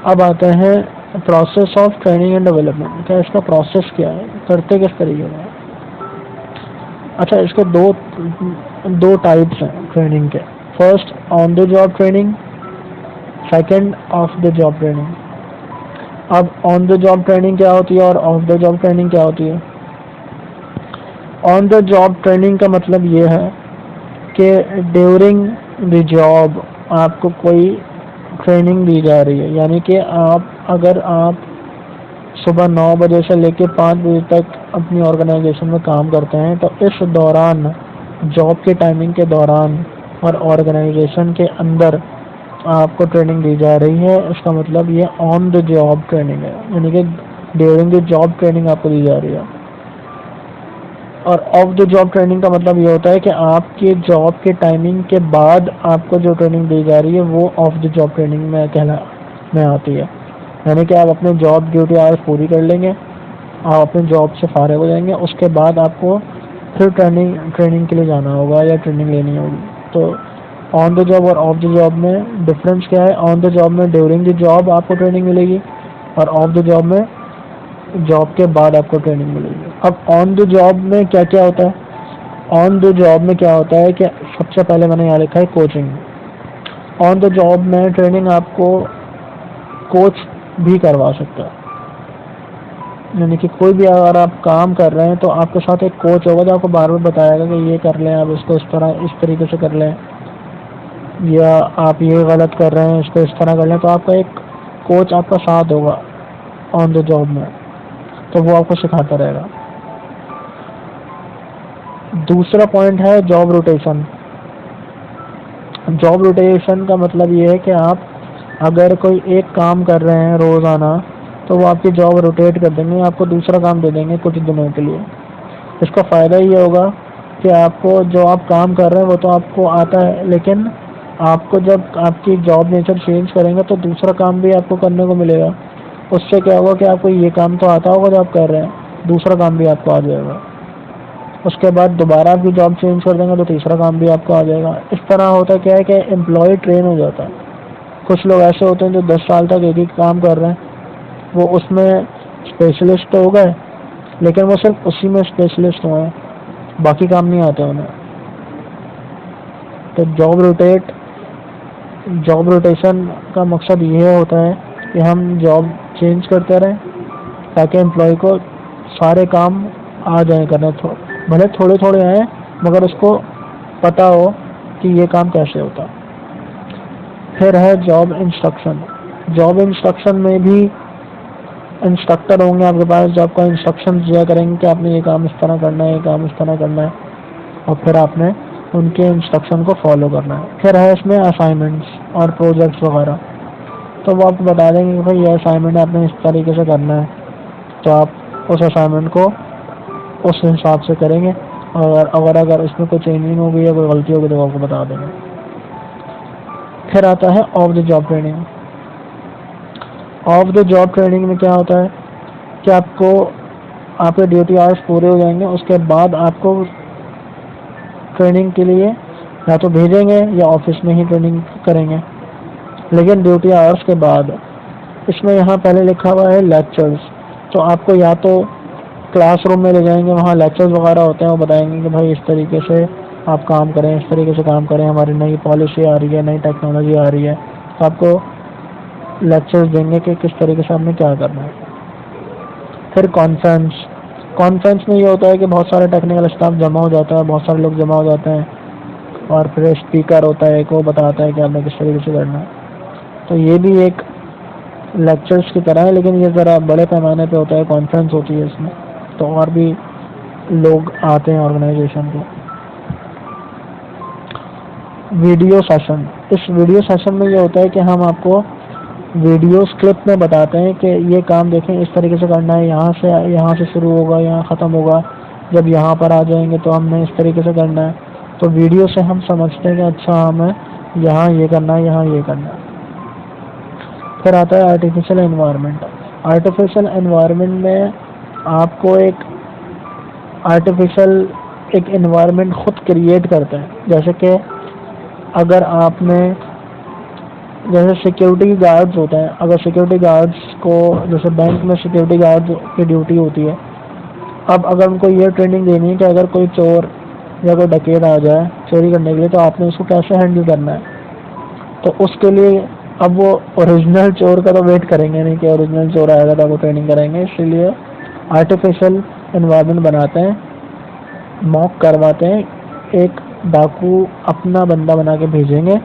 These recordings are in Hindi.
अब आते हैं process of training and development. क्या इसका प्रोसेस क्या है, करते किस तरीके में। अच्छा, इसके दो टाइप्स हैं ट्रेनिंग के। First on the job training, second of the job training. अब ऑन द जॉब ट्रेनिंग क्या होती है और ऑफ द जॉब ट्रेनिंग क्या होती है। ऑन द जॉब ट्रेनिंग का मतलब ये है कि ड्यूरिंग द जॉब आपको कोई ट्रेनिंग दी जा रही है, यानी कि अगर आप सुबह 9 बजे से लेकर 5 बजे तक अपनी ऑर्गेनाइजेशन में काम करते हैं, तो इस दौरान, जॉब के टाइमिंग के दौरान और ऑर्गेनाइजेशन के अंदर आपको ट्रेनिंग दी जा रही है। इसका मतलब ये ऑन द जॉब ट्रेनिंग है, यानी कि ड्यूरिंग द जॉब ट्रेनिंग आपको दी जा रही है। और ऑफ द जॉब ट्रेनिंग का मतलब ये होता है कि आपके जॉब के टाइमिंग के बाद आपको जो ट्रेनिंग दी जा रही है वो ऑफ द जॉब ट्रेनिंग में आती है। यानी कि आप अपने जॉब ड्यूटी आवर्स पूरी कर लेंगे, आप अपने जॉब से फारिग हो जाएंगे, उसके बाद आपको फिर ट्रेनिंग के लिए जाना होगा या ट्रेनिंग लेनी होगी। तो ऑन द जॉब और ऑफ द जॉब में डिफरेंस क्या है। ऑन द जॉब में ड्यूरिंग द जॉब आपको ट्रेनिंग मिलेगी और ऑफ द जॉब में जॉब के बाद आपको ट्रेनिंग मिलेगी। अब ऑन द जॉब में क्या क्या होता है। ऑन द जॉब में क्या होता है कि सबसे पहले मैंने यहाँ लिखा है कोचिंग। ऑन द जॉब में ट्रेनिंग आपको कोच भी करवा सकता है, यानी कि कोई भी अगर आप काम कर रहे हैं तो आपके साथ एक कोच होगा जो आपको बार बार बताएगा कि ये कर लें, आप इसको इस तरीके से कर लें, या आप ये गलत कर रहे हैं इसको इस तरह कर लें। तो आपका एक कोच आपका साथ होगा ऑन द जॉब में, तो वो आपको सिखाता रहेगा। दूसरा पॉइंट है जॉब रोटेशन। जॉब रोटेशन का मतलब ये है कि आप अगर कोई एक काम कर रहे हैं रोज़ाना, तो वो आपकी जॉब रोटेट कर देंगे, आपको दूसरा काम दे देंगे कुछ दिनों के लिए। इसका फ़ायदा ये होगा कि आपको जो आप काम कर रहे हैं वो तो आपको आता है, लेकिन आपको जब आपकी जॉब नेचर चेंज करेंगे तो दूसरा काम भी आपको करने को मिलेगा। उससे क्या होगा कि आपको ये काम तो आता होगा जो आप कर रहे हैं, दूसरा काम भी आपको आ जाएगा। उसके बाद दोबारा आपकी जॉब चेंज कर देंगे तो तीसरा काम भी आपको आ जाएगा। इस तरह होता क्या है कि एम्प्लॉय ट्रेन हो जाता है। कुछ लोग ऐसे होते हैं जो 10 साल तक एक ही काम कर रहे हैं, वो उसमें स्पेशलिस्ट तो हो गए, लेकिन वो सिर्फ उसी में स्पेशलिस्ट हुए हैं, बाकी काम नहीं आते उन्हें। तो जॉब रोटेशन का मकसद ये होता है कि हम जॉब चेंज करते रहें ताकि एम्प्लॉय को सारे काम आ जाए करने, भले थोड़े थोड़े आए मगर उसको पता हो कि ये काम कैसे होता। फिर है जॉब इंस्ट्रक्शन। जॉब इंस्ट्रक्शन में भी इंस्ट्रक्टर होंगे आपके पास जो आपको इंस्ट्रक्शन दिया करेंगे कि आपने ये काम इस तरह करना है, ये काम इस तरह करना है, और फिर आपने उनके इंस्ट्रक्शन को फॉलो करना है। फिर है इसमें असाइनमेंट्स और प्रोजेक्ट्स वगैरह, तो वो आपको बता देंगे कि भाई ये असाइनमेंट आपने इस तरीके से करना है, तो आप उस असाइनमेंट को उस हिसाब से करेंगे, और अगर इसमें कोई चेंजिंग होगी या कोई गलती होगी तो आपको बता देंगे। फिर आता है of the job training. Of the job training में क्या होता है कि आपके ड्यूटी आवर्स पूरे हो जाएंगे, उसके बाद आपको ट्रेनिंग के लिए या तो भेजेंगे या ऑफिस में ही ट्रेनिंग करेंगे, लेकिन ड्यूटी आवर्स के बाद। इसमें यहाँ पहले लिखा हुआ है लेक्चर्स, तो आपको या तो क्लासरूम में ले जाएंगे, वहाँ लेक्चर्स वगैरह होते हैं, वो बताएंगे कि भाई इस तरीके से आप काम करें, इस तरीके से काम करें, हमारी नई पॉलिसी आ रही है, नई टेक्नोलॉजी आ रही है, तो आपको लेक्चर्स देंगे कि किस तरीके से आपने क्या करना है। फिर कॉन्फ्रेंस में ये होता है कि बहुत सारे टेक्निकल स्टाफ जमा हो जाता है, बहुत सारे लोग जमा हो जाते हैं, और फिर स्पीकर होता है एक, वो बताता है कि आपने किस तरीके से करना है। तो ये भी एक लेक्चर्स की तरह है, लेकिन ये ज़रा बड़े पैमाने पे होता है, कॉन्फ्रेंस होती है इसमें, तो और भी लोग आते हैं ऑर्गेनाइजेशन को। Video session. इस वीडियो सेशन में ये होता है कि हम आपको वीडियो क्लिप में बताते हैं कि ये काम देखें इस तरीके से करना है, यहाँ से शुरू होगा, यहाँ ख़त्म होगा, जब यहाँ पर आ जाएंगे तो हमने इस तरीके से करना है। तो वीडियो से हम समझते हैं कि अच्छा हमें यहाँ ये करना है, यहाँ ये करना है। फिर आता है आर्टिफिशियल एनवायरनमेंट। आर्टिफिशियल एनवायरनमेंट में आपको एक एनवायरनमेंट खुद क्रिएट करते हैं। जैसे कि अगर आपने जैसे सिक्योरिटी गार्ड्स होते हैं, अगर सिक्योरिटी गार्ड्स को, जैसे बैंक में सिक्योरिटी गार्ड की ड्यूटी होती है, अब अगर उनको ये ट्रेनिंग देनी है कि अगर कोई चोर या कोई डकैत आ जाए चोरी करने के लिए, तो आपने उसको कैसे हैंडल करना है। तो उसके लिए अब वो ओरिजिनल चोर का तो वेट करेंगे नहीं कि ओरिजिनल चोर आएगा तो वो ट्रेनिंग करेंगे, इसलिए आर्टिफिशियल इन्वायरमेंट बनाते हैं, मॉक करवाते हैं, एक डाकू अपना बंदा बना के भेजेंगे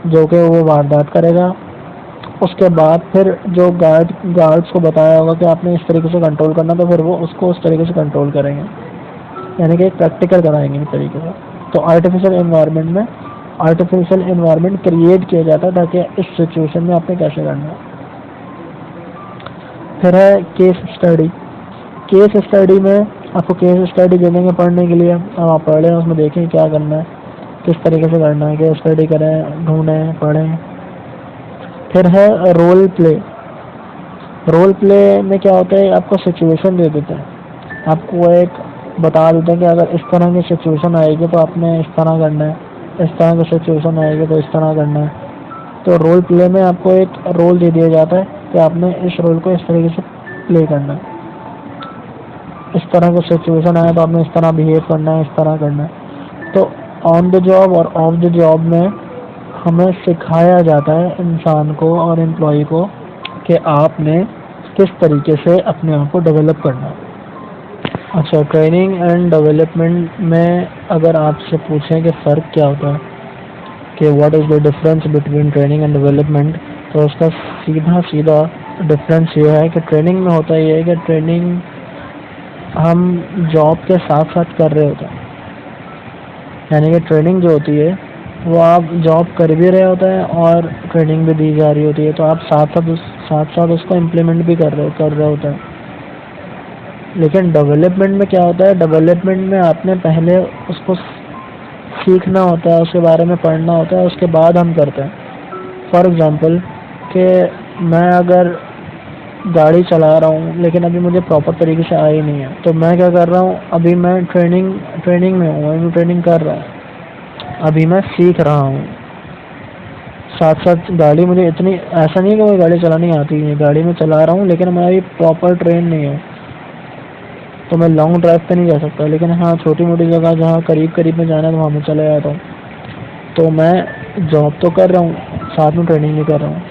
जो कि वो वारदात करेगा। उसके बाद फिर जो गार्ड्स को बताया होगा कि आपने इस तरीके से कंट्रोल करना, तो फिर वो उसको उस तरीके से कंट्रोल करेंगे, यानी कि एक प्रैक्टिकल कराएंगे इस तरीके से। तो आर्टिफिशियल इन्वायरमेंट क्रिएट किया जाता है ताकि इस सिचुएशन में आपने कैसे करना है। फिर है केस स्टडी। केस स्टडी में आपको केस स्टडी दे देंगे पढ़ने के लिए, अब आप पढ़ लें, उसमें देखें क्या करना है, किस तरीके से करना है, केस स्टडी करें, ढूंढें, पढ़ें। फिर है रोल प्ले। रोल प्ले में क्या होता है, आपको सिचुएशन दे देते हैं, आपको एक बता देते हैं कि अगर इस तरह की सिचुएशन आएगी तो आपने इस तरह करना है, इस तरह की सिचुएशन आएगी तो इस तरह करना है। तो रोल प्ले में आपको एक रोल दे दिया जाता है कि आपने इस रोल को इस तरीके से प्ले करना है, इस तरह का सिचुएशन आया तो आपने इस तरह बिहेव करना है, इस तरह करना है। तो ऑन द जॉब और ऑफ द जॉब में हमें सिखाया जाता है इंसान को और एम्प्लॉय को कि आपने किस तरीके से अपने आप को डेवलप करना है। अच्छा, ट्रेनिंग एंड डेवलपमेंट में अगर आपसे पूछें कि फ़र्क क्या होता है, कि what is the difference between training and development, तो उसका सीधा सीधा डिफरेंस ये है कि ट्रेनिंग में होता ये है कि ट्रेनिंग हम जॉब के साथ साथ कर रहे होते हैं, यानी कि ट्रेनिंग जो होती है वो आप जॉब कर भी रहे होते हैं और ट्रेनिंग भी दी जा रही होती है, तो आप साथ साथ उसको इम्प्लीमेंट भी कर रहे होते हैं। लेकिन डेवलपमेंट में क्या होता है, डेवलपमेंट में आपने पहले उसको सीखना होता है, उसके बारे में पढ़ना होता है, उसके बाद हम करते हैं। फॉर एग्ज़ाम्पल कि मैं अगर गाड़ी चला रहा हूँ लेकिन अभी मुझे प्रॉपर तरीके से आई नहीं है, तो मैं क्या कर रहा हूँ, अभी मैं ट्रेनिंग में हूँ, अभी ट्रेनिंग कर रहा हूँ, अभी मैं सीख रहा हूँ। साथ साथ गाड़ी मुझे इतनी, ऐसा नहीं है कि मुझे गाड़ी चलानी आती है, गाड़ी में चला रहा हूँ लेकिन मैं अभी प्रॉपर ट्रेन नहीं हूँ, तो मैं लॉन्ग ड्राइव पे नहीं जा सकता। लेकिन हाँ, छोटी मोटी जगह जहाँ करीब में जाना है तो वहाँ मैं चले जाता हूँ। तो मैं जॉब तो कर रहा हूँ, साथ में ट्रेनिंग भी कर रहा हूँ।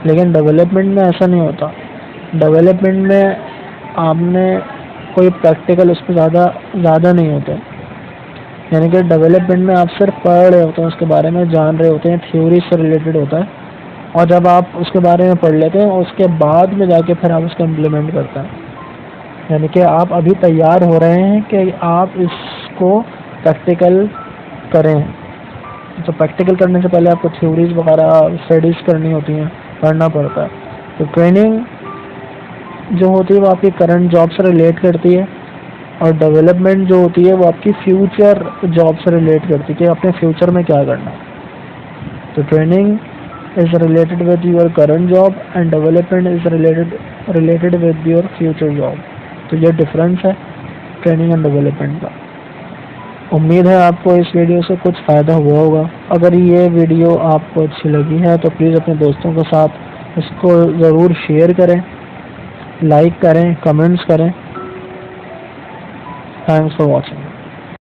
लेकिन डेवलपमेंट में ऐसा नहीं होता। डेवलपमेंट में आपने कोई प्रैक्टिकल उस पर ज़्यादा नहीं होता, यानी कि डेवलपमेंट में आप सिर्फ पढ़ रहे होते हैं, उसके बारे में जान रहे होते हैं, थ्योरी से रिलेटेड होता है, और जब आप उसके बारे में पढ़ लेते हैं उसके बाद में जाके फिर आप उसको इम्प्लीमेंट करते हैं। यानी कि आप अभी तैयार हो रहे हैं कि आप इसको प्रैक्टिकल करें। तो प्रैक्टिकल करने से पहले आपको थ्योरीज वगैरह स्टडीज़ करनी होती हैं, पढ़ना पड़ता है। तो ट्रेनिंग जो होती है वो आपकी करंट जॉब से रिलेट करती है, और डेवलपमेंट जो होती है वो आपकी फ्यूचर जॉब से रिलेट करती है कि अपने फ्यूचर में क्या करना है। तो training is related with your current job and development is related with your future job. तो ये डिफरेंस है ट्रेनिंग एंड डेवलपमेंट का। उम्मीद है आपको इस वीडियो से कुछ फ़ायदा हुआ होगा। अगर ये वीडियो आपको अच्छी लगी है तो प्लीज़ अपने दोस्तों के साथ इसको ज़रूर शेयर करें, लाइक करें, कमेंट्स करें। Thanks for watching.